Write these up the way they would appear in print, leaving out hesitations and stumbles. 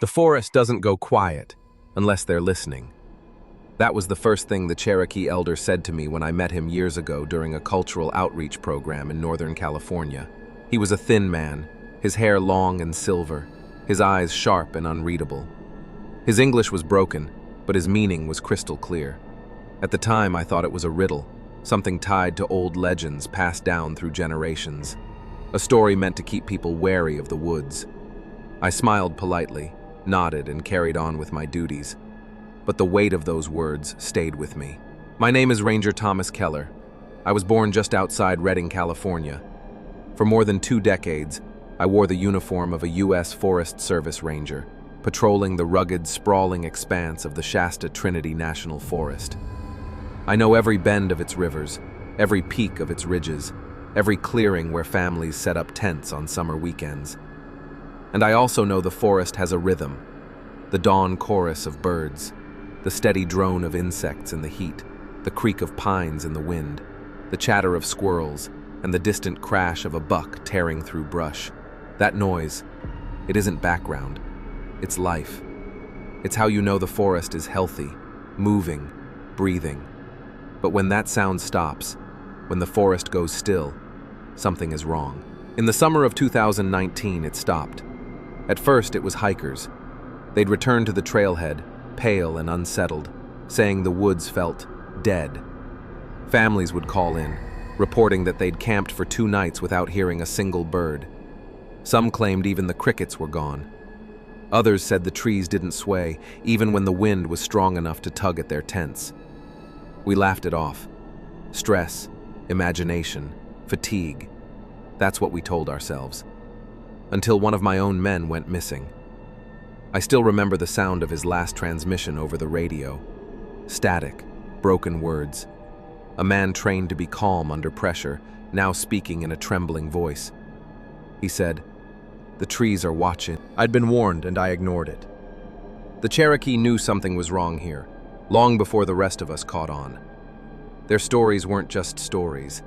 The forest doesn't go quiet unless they're listening. That was the first thing the Cherokee elder said to me when I met him years ago during a cultural outreach program in Northern California. He was a thin man, his hair long and silver, his eyes sharp and unreadable. His English was broken, but his meaning was crystal clear. At the time, I thought it was a riddle, something tied to old legends passed down through generations. A story meant to keep people wary of the woods. I smiled politely, nodded, and carried on with my duties. But the weight of those words stayed with me. My name is Ranger Thomas Keller. I was born just outside Redding, California. For more than 2 decades, I wore the uniform of a U.S. Forest Service Ranger, patrolling the rugged, sprawling expanse of the Shasta Trinity National Forest. I know every bend of its rivers, every peak of its ridges, every clearing where families set up tents on summer weekends. And I also know the forest has a rhythm, the dawn chorus of birds, the steady drone of insects in the heat, the creak of pines in the wind, the chatter of squirrels, and the distant crash of a buck tearing through brush. That noise, it isn't background, it's life. It's how you know the forest is healthy, moving, breathing. But when that sound stops, when the forest goes still, something is wrong. In the summer of 2019, it stopped. At first, it was hikers. They'd returned to the trailhead, pale and unsettled, saying the woods felt dead. Families would call in, reporting that they'd camped for 2 nights without hearing a single bird. Some claimed even the crickets were gone. Others said the trees didn't sway, even when the wind was strong enough to tug at their tents. We laughed it off. Stress, imagination, fatigue. That's what we told ourselves. Until one of my own men went missing. I still remember the sound of his last transmission over the radio. Static, broken words. A man trained to be calm under pressure, now speaking in a trembling voice. He said, "The trees are watching." I'd been warned and I ignored it. The Cherokee knew something was wrong here, long before the rest of us caught on. Their stories weren't just stories.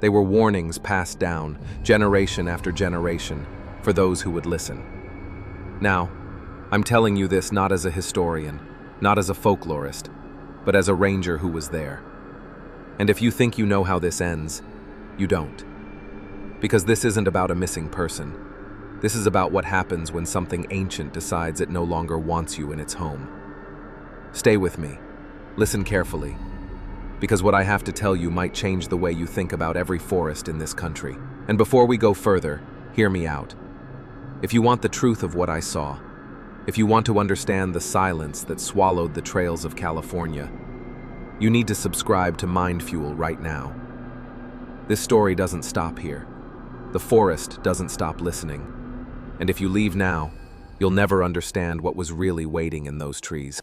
They were warnings passed down, generation after generation, for those who would listen. Now, I'm telling you this not as a historian, not as a folklorist, but as a ranger who was there. And if you think you know how this ends, you don't. Because this isn't about a missing person. This is about what happens when something ancient decides it no longer wants you in its home. Stay with me. Listen carefully. Because what I have to tell you might change the way you think about every forest in this country. And before we go further, hear me out. If you want the truth of what I saw, if you want to understand the silence that swallowed the trails of California, you need to subscribe to MindFuel right now. This story doesn't stop here. The forest doesn't stop listening. And if you leave now, you'll never understand what was really waiting in those trees.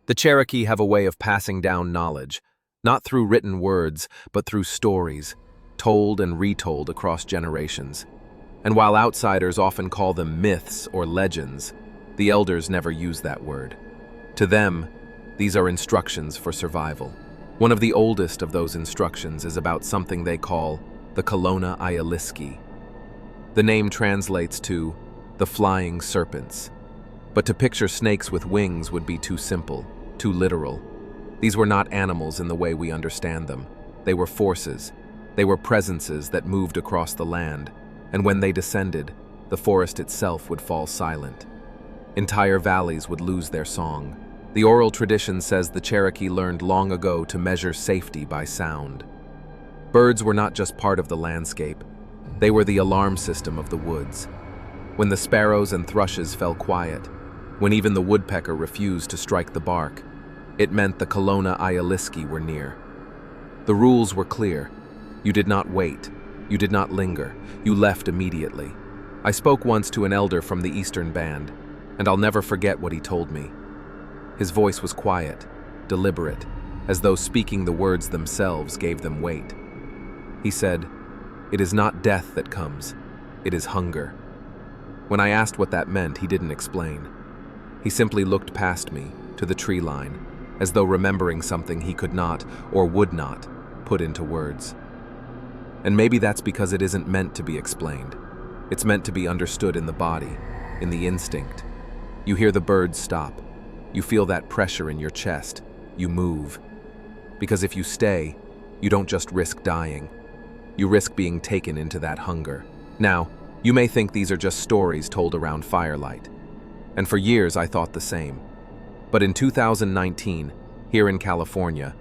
The Cherokee have a way of passing down knowledge, not through written words, but through stories, told and retold across generations. And while outsiders often call them myths or legends, the elders never use that word. To them, these are instructions for survival. One of the oldest of those instructions is about something they call the eyewitness. The name translates to the flying serpents. But to picture snakes with wings would be too simple, too literal. These were not animals in the way we understand them. They were forces. They were presences that moved across the land, and when they descended, the forest itself would fall silent. Entire valleys would lose their song. The oral tradition says the Cherokee learned long ago to measure safety by sound. Birds were not just part of the landscape. They were the alarm system of the woods. When the sparrows and thrushes fell quiet, when even the woodpecker refused to strike the bark, it meant the eyewitness were near. The rules were clear. You did not wait. You did not linger. You left immediately. I spoke once to an elder from the Eastern Band, and I'll never forget what he told me. His voice was quiet, deliberate, as though speaking the words themselves gave them weight. He said, "It is not death that comes, it is hunger." When I asked what that meant, he didn't explain. He simply looked past me, to the tree line, as though remembering something he could not, or would not, put into words. And maybe that's because it isn't meant to be explained. It's meant to be understood in the body, in the instinct. You hear the birds stop. You feel that pressure in your chest. You move. Because if you stay, you don't just risk dying. You risk being taken into that hunger. Now, you may think these are just stories told around firelight. And for years I thought the same. But in 2019, here in California,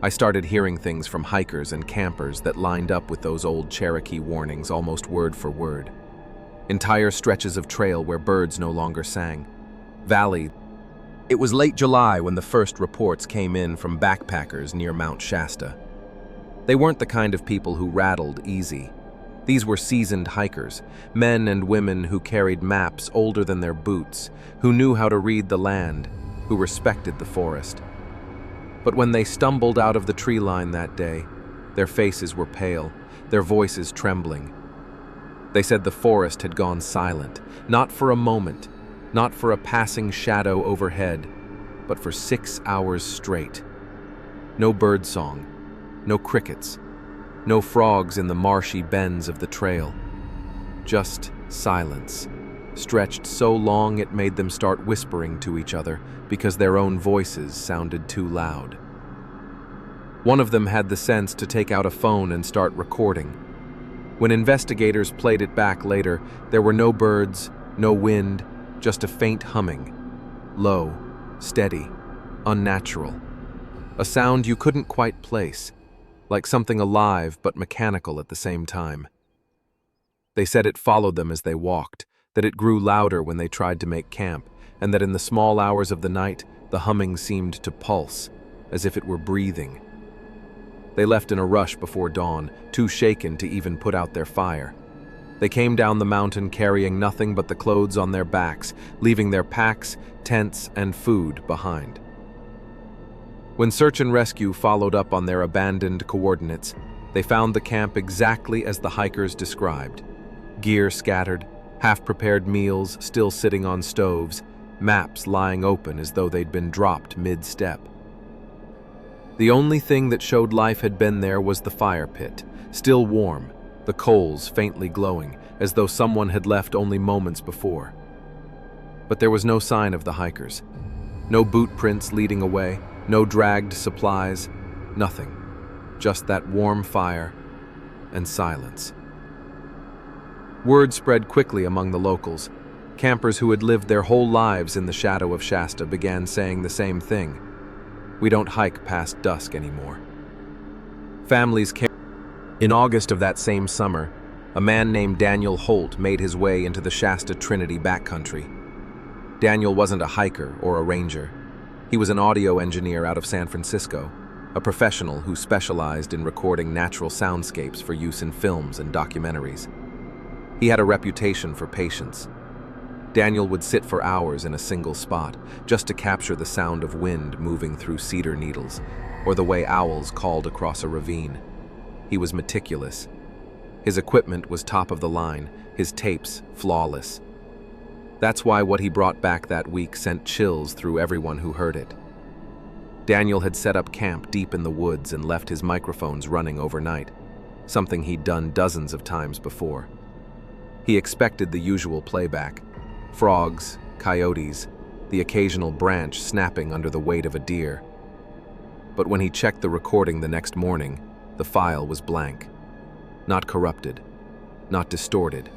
I started hearing things from hikers and campers that lined up with those old Cherokee warnings almost word for word. Entire stretches of trail where birds no longer sang. Valley. It was late July when the first reports came in from backpackers near Mount Shasta. They weren't the kind of people who rattled easy. These were seasoned hikers, men and women who carried maps older than their boots, who knew how to read the land, who respected the forest. But when they stumbled out of the tree line that day, their faces were pale, their voices trembling. They said the forest had gone silent, not for a moment, not for a passing shadow overhead, but for 6 hours straight. No birdsong, no crickets, no frogs in the marshy bends of the trail. Just silence, stretched so long it made them start whispering to each other because their own voices sounded too loud. One of them had the sense to take out a phone and start recording. When investigators played it back later, there were no birds, no wind, just a faint humming. Low, steady, unnatural. A sound you couldn't quite place, like something alive but mechanical at the same time. They said it followed them as they walked, that it grew louder when they tried to make camp, and that in the small hours of the night, the humming seemed to pulse, as if it were breathing. They left in a rush before dawn, too shaken to even put out their fire. They came down the mountain carrying nothing but the clothes on their backs, leaving their packs, tents, and food behind. When search and rescue followed up on their abandoned coordinates, they found the camp exactly as the hikers described. Gear scattered, half-prepared meals still sitting on stoves, maps lying open as though they'd been dropped mid-step. The only thing that showed life had been there was the fire pit, still warm, the coals faintly glowing, as though someone had left only moments before. But there was no sign of the hikers. No boot prints leading away, no dragged supplies, nothing. Just that warm fire and silence. Word spread quickly among the locals. Campers who had lived their whole lives in the shadow of Shasta began saying the same thing. We don't hike past dusk anymore. Families came. In August of that same summer, a man named Daniel Holt made his way into the Shasta Trinity backcountry. Daniel wasn't a hiker or a ranger. He was an audio engineer out of San Francisco, a professional who specialized in recording natural soundscapes for use in films and documentaries. He had a reputation for patience. Daniel would sit for hours in a single spot, just to capture the sound of wind moving through cedar needles, or the way owls called across a ravine. He was meticulous. His equipment was top of the line, his tapes flawless. That's why what he brought back that week sent chills through everyone who heard it. Daniel had set up camp deep in the woods and left his microphones running overnight, something he'd done dozens of times before. He expected the usual playback: frogs, coyotes, the occasional branch snapping under the weight of a deer. But when he checked the recording the next morning, the file was blank. Not corrupted, not distorted,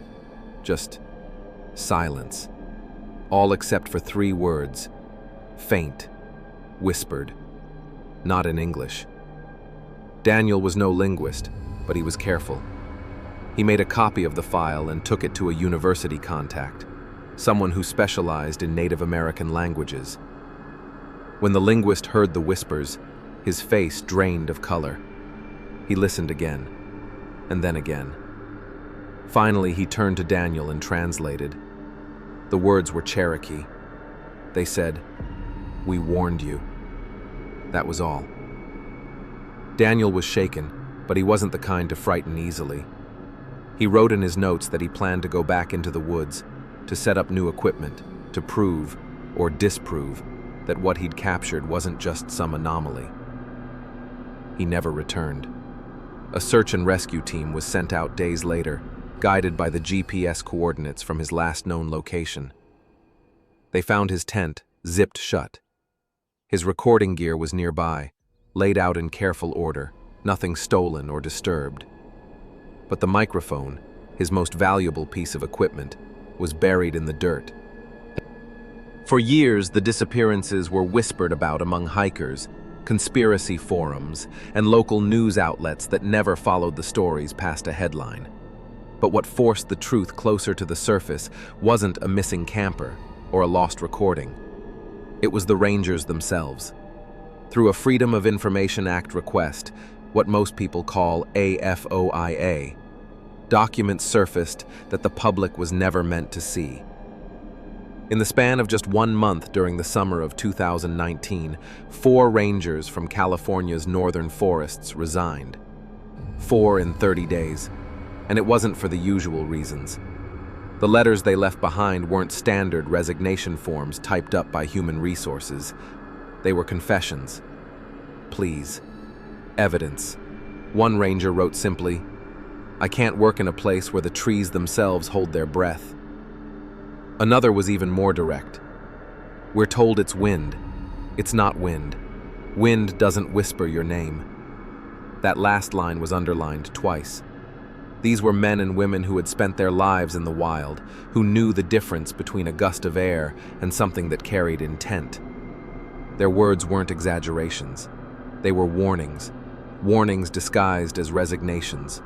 just silence. All except for 3 words: faint, whispered, not in English. Daniel was no linguist, but he was careful. He made a copy of the file and took it to a university contact, someone who specialized in Native American languages. When the linguist heard the whispers, his face drained of color. He listened again, and then again. Finally, he turned to Daniel and translated. The words were Cherokee. They said, "We warned you." That was all. Daniel was shaken, but he wasn't the kind to frighten easily. He wrote in his notes that he planned to go back into the woods, to set up new equipment, to prove, or disprove, that what he'd captured wasn't just some anomaly. He never returned. A search and rescue team was sent out days later, guided by the GPS coordinates from his last known location. They found his tent, zipped shut. His recording gear was nearby, laid out in careful order, nothing stolen or disturbed. But the microphone, his most valuable piece of equipment, was buried in the dirt. For years, the disappearances were whispered about among hikers, conspiracy forums, and local news outlets that never followed the stories past a headline. But what forced the truth closer to the surface wasn't a missing camper or a lost recording. It was the rangers themselves. Through a Freedom of Information Act request, what most people call AFOIA, documents surfaced that the public was never meant to see. In the span of just 1 month during the summer of 2019, 4 rangers from California's northern forests resigned. 4 in 30 days, and it wasn't for the usual reasons. The letters they left behind weren't standard resignation forms typed up by human resources. They were confessions, pleas, evidence. One ranger wrote simply, "I can't work in a place where the trees themselves hold their breath." Another was even more direct. "We're told it's wind. It's not wind. Wind doesn't whisper your name." That last line was underlined twice. These were men and women who had spent their lives in the wild, who knew the difference between a gust of air and something that carried intent. Their words weren't exaggerations. They were warnings, warnings disguised as resignations.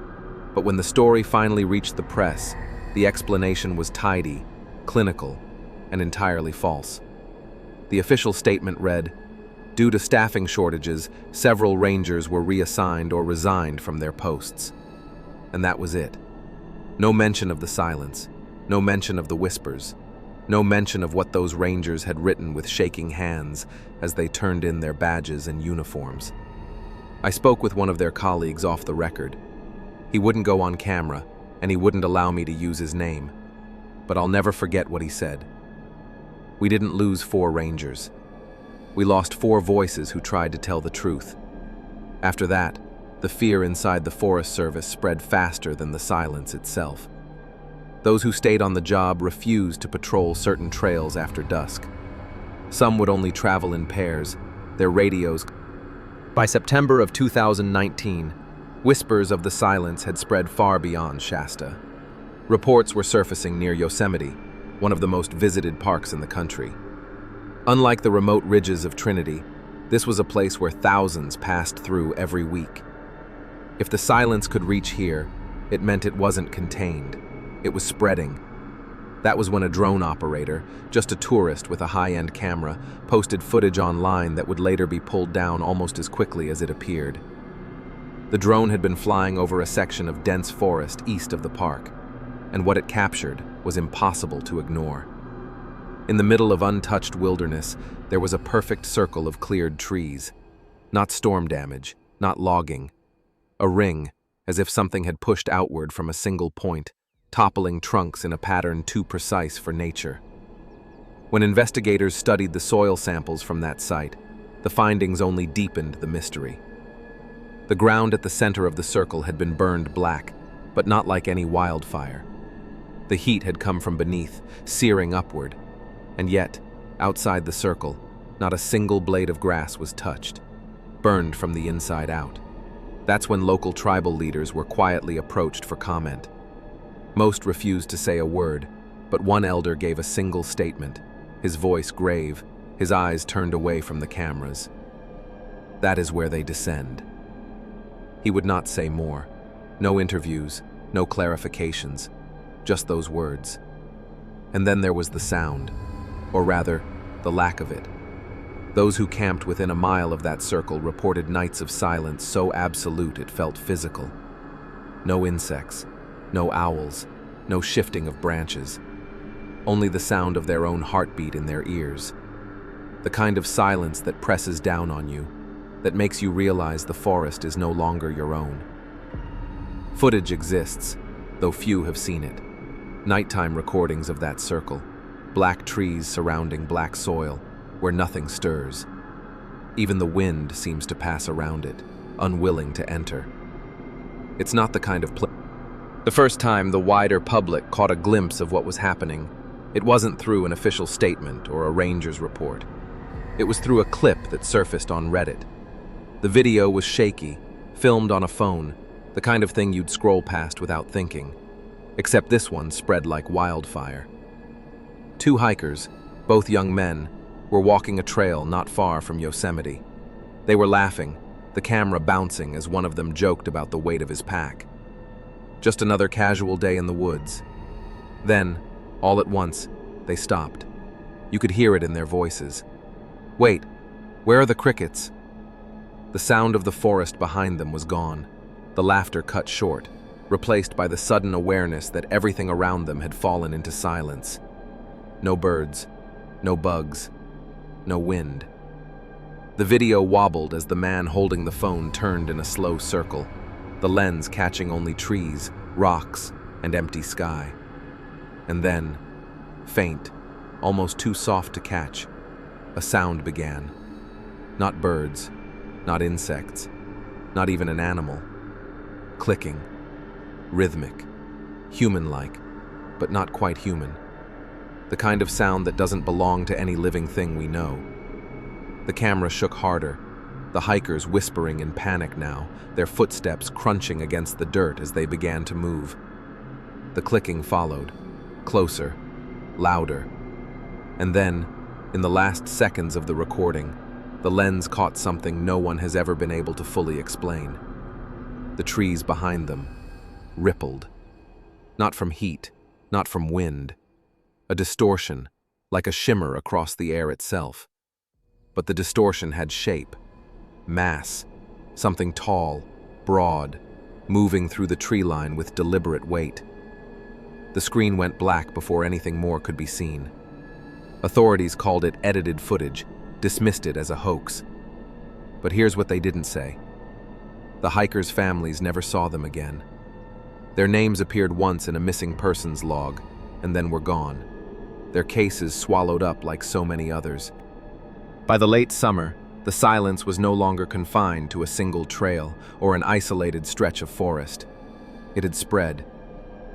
But when the story finally reached the press, the explanation was tidy, clinical, and entirely false. The official statement read, "Due to staffing shortages, several rangers were reassigned or resigned from their posts." And that was it. No mention of the silence, no mention of the whispers, no mention of what those rangers had written with shaking hands as they turned in their badges and uniforms. I spoke with one of their colleagues off the record. He wouldn't go on camera, and he wouldn't allow me to use his name. But I'll never forget what he said. "We didn't lose 4 rangers. We lost 4 voices who tried to tell the truth." After that, the fear inside the Forest Service spread faster than the silence itself. Those who stayed on the job refused to patrol certain trails after dusk. Some would only travel in pairs, their radios. By September of 2019, whispers of the silence had spread far beyond Shasta. Reports were surfacing near Yosemite, one of the most visited parks in the country. Unlike the remote ridges of Trinity, this was a place where thousands passed through every week. If the silence could reach here, it meant it wasn't contained. It was spreading. That was when a drone operator, just a tourist with a high-end camera, posted footage online that would later be pulled down almost as quickly as it appeared. The drone had been flying over a section of dense forest east of the park, and what it captured was impossible to ignore. In the middle of untouched wilderness, there was a perfect circle of cleared trees. Not storm damage, not logging. A ring, as if something had pushed outward from a single point, toppling trunks in a pattern too precise for nature. When investigators studied the soil samples from that site, the findings only deepened the mystery. The ground at the center of the circle had been burned black, but not like any wildfire. The heat had come from beneath, searing upward, and yet, outside the circle, not a single blade of grass was touched, burned from the inside out. That's when local tribal leaders were quietly approached for comment. Most refused to say a word, but one elder gave a single statement, his voice grave, his eyes turned away from the cameras. "That is where they descend." He would not say more. No interviews, no clarifications, just those words. And then there was the sound, or rather, the lack of it. Those who camped within a mile of that circle reported nights of silence so absolute it felt physical. No insects, no owls, no shifting of branches. Only the sound of their own heartbeat in their ears. The kind of silence that presses down on you, that makes you realize the forest is no longer your own. Footage exists, though few have seen it. Nighttime recordings of that circle, black trees surrounding black soil, where nothing stirs. Even the wind seems to pass around it, unwilling to enter. It's not the kind of place. The first time the wider public caught a glimpse of what was happening, It wasn't through an official statement or a ranger's report. It was through a clip that surfaced on Reddit. The video was shaky, filmed on a phone, the kind of thing you'd scroll past without thinking. Except this one spread like wildfire. Two hikers, both young men, were walking a trail not far from Yosemite. They were laughing, the camera bouncing as one of them joked about the weight of his pack. Just another casual day in the woods. Then, all at once, they stopped. You could hear it in their voices. Wait, where are the crickets? The sound of the forest behind them was gone. The laughter cut short, replaced by the sudden awareness that everything around them had fallen into silence. No birds, no bugs, no wind. The video wobbled as the man holding the phone turned in a slow circle, the lens catching only trees, rocks, and empty sky. And then, faint, almost too soft to catch, a sound began. Not birds, not insects, not even an animal. Clicking, rhythmic, human-like, but not quite human. The kind of sound that doesn't belong to any living thing we know. The camera shook harder, the hikers whispering in panic now, their footsteps crunching against the dirt as they began to move. The clicking followed, closer, louder. And then, in the last seconds of the recording, the lens caught something no one has ever been able to fully explain. The trees behind them rippled. Not from heat, not from wind. A distortion, like a shimmer across the air itself. But the distortion had shape, mass, something tall, broad, moving through the tree line with deliberate weight. The screen went black before anything more could be seen. Authorities called it edited footage, dismissed it as a hoax. But here's what they didn't say. The hikers' families never saw them again. Their names appeared once in a missing persons log, and then were gone. Their cases swallowed up like so many others. By the late summer, the silence was no longer confined to a single trail or an isolated stretch of forest. It had spread.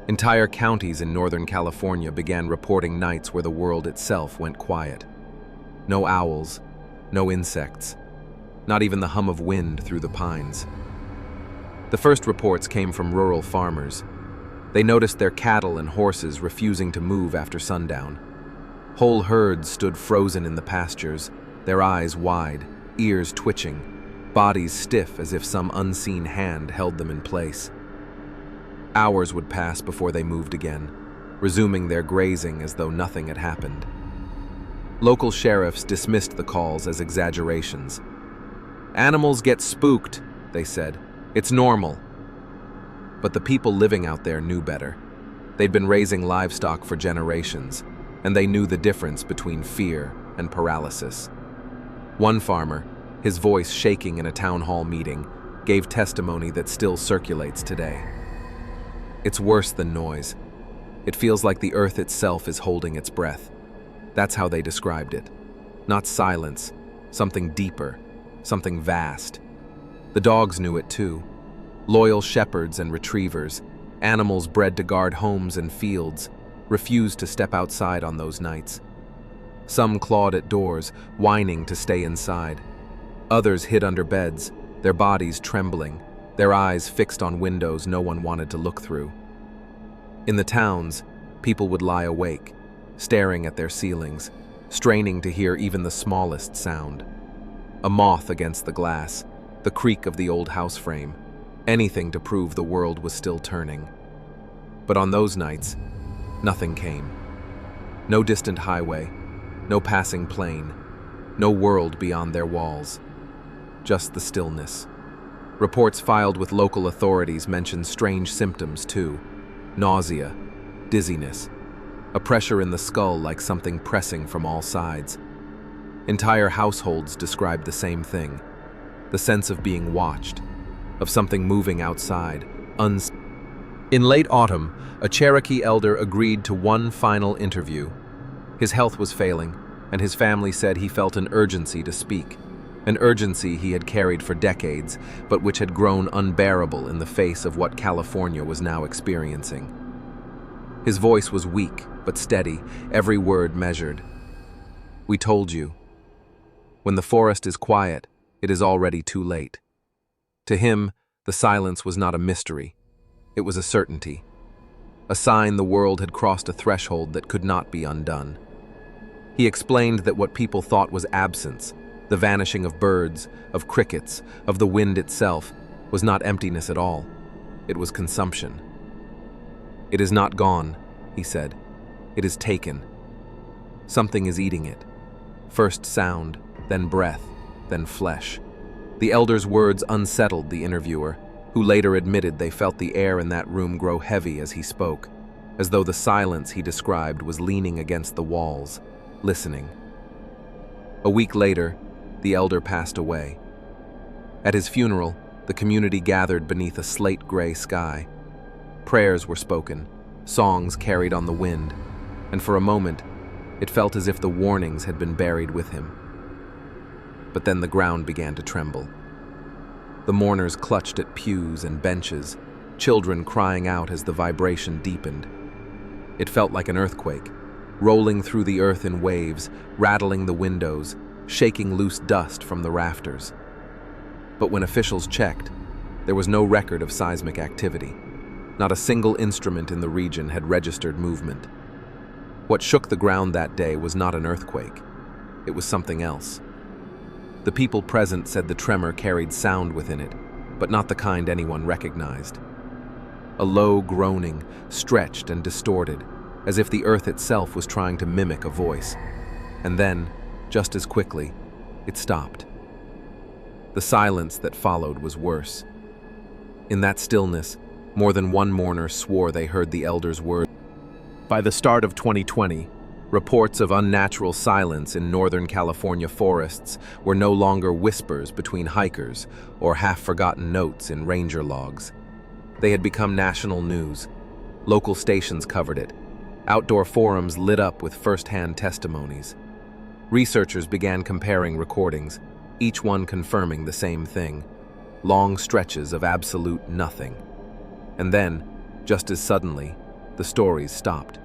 Entire counties in Northern California began reporting nights where the world itself went quiet. No owls, no insects, not even the hum of wind through the pines. The first reports came from rural farmers. They noticed their cattle and horses refusing to move after sundown. Whole herds stood frozen in the pastures, their eyes wide, ears twitching, bodies stiff as if some unseen hand held them in place. Hours would pass before they moved again, resuming their grazing as though nothing had happened. Local sheriffs dismissed the calls as exaggerations. "Animals get spooked," they said. "It's normal." But the people living out there knew better. They'd been raising livestock for generations, and they knew the difference between fear and paralysis. One farmer, his voice shaking in a town hall meeting, gave testimony that still circulates today. "It's worse than noise. It feels like the earth itself is holding its breath." That's how they described it. Not silence, something deeper, something vast. The dogs knew it too. Loyal shepherds and retrievers, animals bred to guard homes and fields, refused to step outside on those nights. Some clawed at doors, whining to stay inside. Others hid under beds, their bodies trembling, their eyes fixed on windows no one wanted to look through. In the towns, people would lie awake, staring at their ceilings, straining to hear even the smallest sound. A moth against the glass, the creak of the old house frame, anything to prove the world was still turning. But on those nights, nothing came. No distant highway, no passing plane, no world beyond their walls. Just the stillness. Reports filed with local authorities mentioned strange symptoms too. Nausea, dizziness, a pressure in the skull like something pressing from all sides. Entire households described the same thing. The sense of being watched, of something moving outside, In late autumn, a Cherokee elder agreed to one final interview. His health was failing, and his family said he felt an urgency to speak. An urgency he had carried for decades, but which had grown unbearable in the face of what California was now experiencing. His voice was weak, but steady, every word measured. "We told you. When the forest is quiet, it is already too late." To him, the silence was not a mystery. It was a certainty. A sign the world had crossed a threshold that could not be undone. He explained that what people thought was absence, the vanishing of birds, of crickets, of the wind itself, was not emptiness at all. It was consumption. "It is not gone," he said. "It is taken. Something is eating it. First sound, then breath, then flesh." The elder's words unsettled the interviewer, who later admitted they felt the air in that room grow heavy as he spoke, as though the silence he described was leaning against the walls, listening. A week later, the elder passed away. At his funeral, the community gathered beneath a slate-gray sky. Prayers were spoken, songs carried on the wind, and for a moment, it felt as if the warnings had been buried with him. But then the ground began to tremble. The mourners clutched at pews and benches, children crying out as the vibration deepened. It felt like an earthquake, rolling through the earth in waves, rattling the windows, shaking loose dust from the rafters. But when officials checked, there was no record of seismic activity. Not a single instrument in the region had registered movement. What shook the ground that day was not an earthquake. It was something else. The people present said the tremor carried sound within it, but not the kind anyone recognized. A low groaning, stretched and distorted, as if the earth itself was trying to mimic a voice. And then, just as quickly, it stopped. The silence that followed was worse. In that stillness, more than one mourner swore they heard the elder's words. By the start of 2020, reports of unnatural silence in Northern California forests were no longer whispers between hikers or half-forgotten notes in ranger logs. They had become national news. Local stations covered it. Outdoor forums lit up with first-hand testimonies. Researchers began comparing recordings, each one confirming the same thing: long stretches of absolute nothing. And then, just as suddenly, the stories stopped.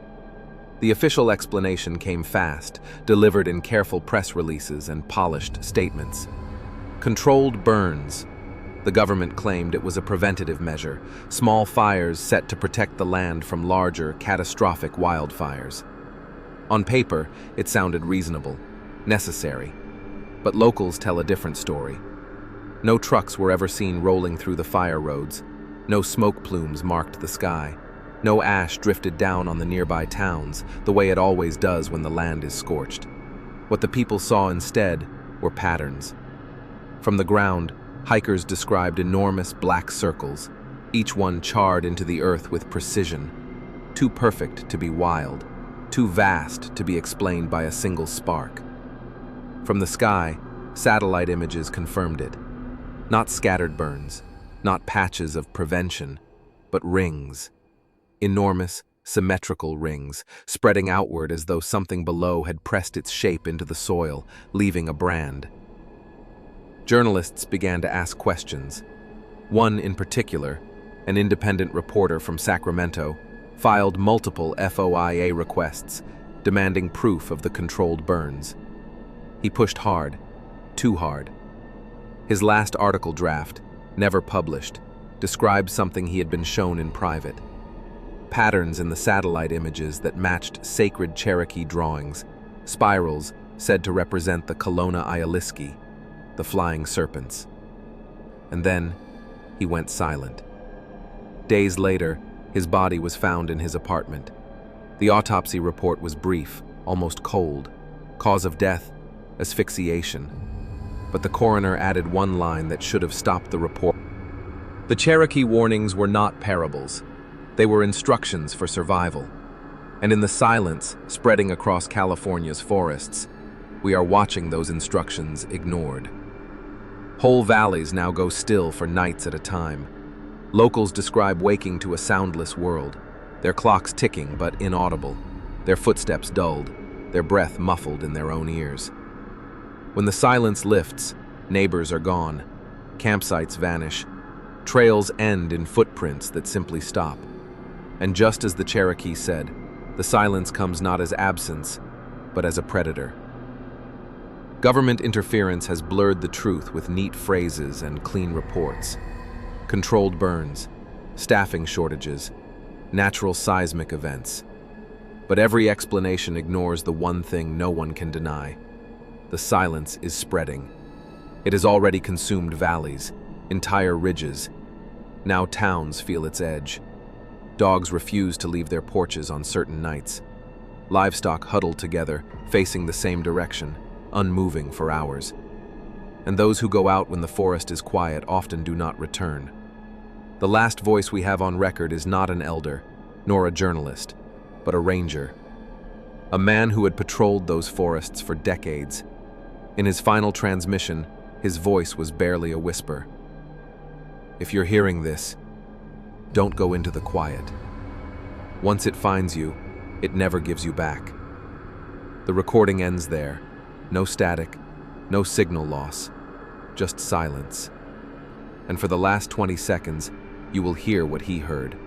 The official explanation came fast, delivered in careful press releases and polished statements. Controlled burns. The government claimed it was a preventative measure, small fires set to protect the land from larger, catastrophic wildfires. On paper, it sounded reasonable, necessary. But locals tell a different story. No trucks were ever seen rolling through the fire roads. No smoke plumes marked the sky. No ash drifted down on the nearby towns, the way it always does when the land is scorched. What the people saw instead were patterns. From the ground, hikers described enormous black circles, each one charred into the earth with precision, too perfect to be wild, too vast to be explained by a single spark. From the sky, satellite images confirmed it. Not scattered burns, not patches of prevention, but rings. Enormous, symmetrical rings, spreading outward as though something below had pressed its shape into the soil, leaving a brand. Journalists began to ask questions. One in particular, an independent reporter from Sacramento, filed multiple FOIA requests, demanding proof of the controlled burns. He pushed hard, too hard. His last article draft, never published, described something he had been shown in private. Patterns in the satellite images that matched sacred Cherokee drawings, spirals said to represent the Kelowna Ialiski, the flying serpents. And then, he went silent. Days later, his body was found in his apartment. The autopsy report was brief, almost cold. Cause of death, asphyxiation. But the coroner added one line that should have stopped the report. The Cherokee warnings were not parables. They were instructions for survival. And in the silence spreading across California's forests, we are watching those instructions ignored. Whole valleys now go still for nights at a time. Locals describe waking to a soundless world, their clocks ticking but inaudible, their footsteps dulled, their breath muffled in their own ears. When the silence lifts, neighbors are gone, campsites vanish, trails end in footprints that simply stop. And just as the Cherokee said, The silence comes not as absence, but as a predator. Government interference has blurred the truth with neat phrases and clean reports. Controlled burns, staffing shortages, natural seismic events. But every explanation ignores the one thing no one can deny. The silence is spreading. It has already consumed valleys, entire ridges. Now towns feel its edge. Dogs refuse to leave their porches on certain nights. Livestock huddle together, facing the same direction, unmoving for hours. And those who go out when the forest is quiet often do not return. The last voice we have on record is not an elder, nor a journalist, but a ranger. A man who had patrolled those forests for decades. In his final transmission, his voice was barely a whisper. If you're hearing this, don't go into the quiet. Once it finds you, it never gives you back. The recording ends there. No static, no signal loss, just silence. And for the last 20 seconds, you will hear what he heard.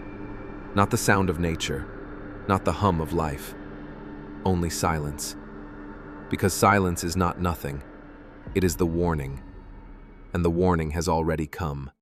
Not the sound of nature, not the hum of life, only silence. Because silence is not nothing, it is the warning, and the warning has already come.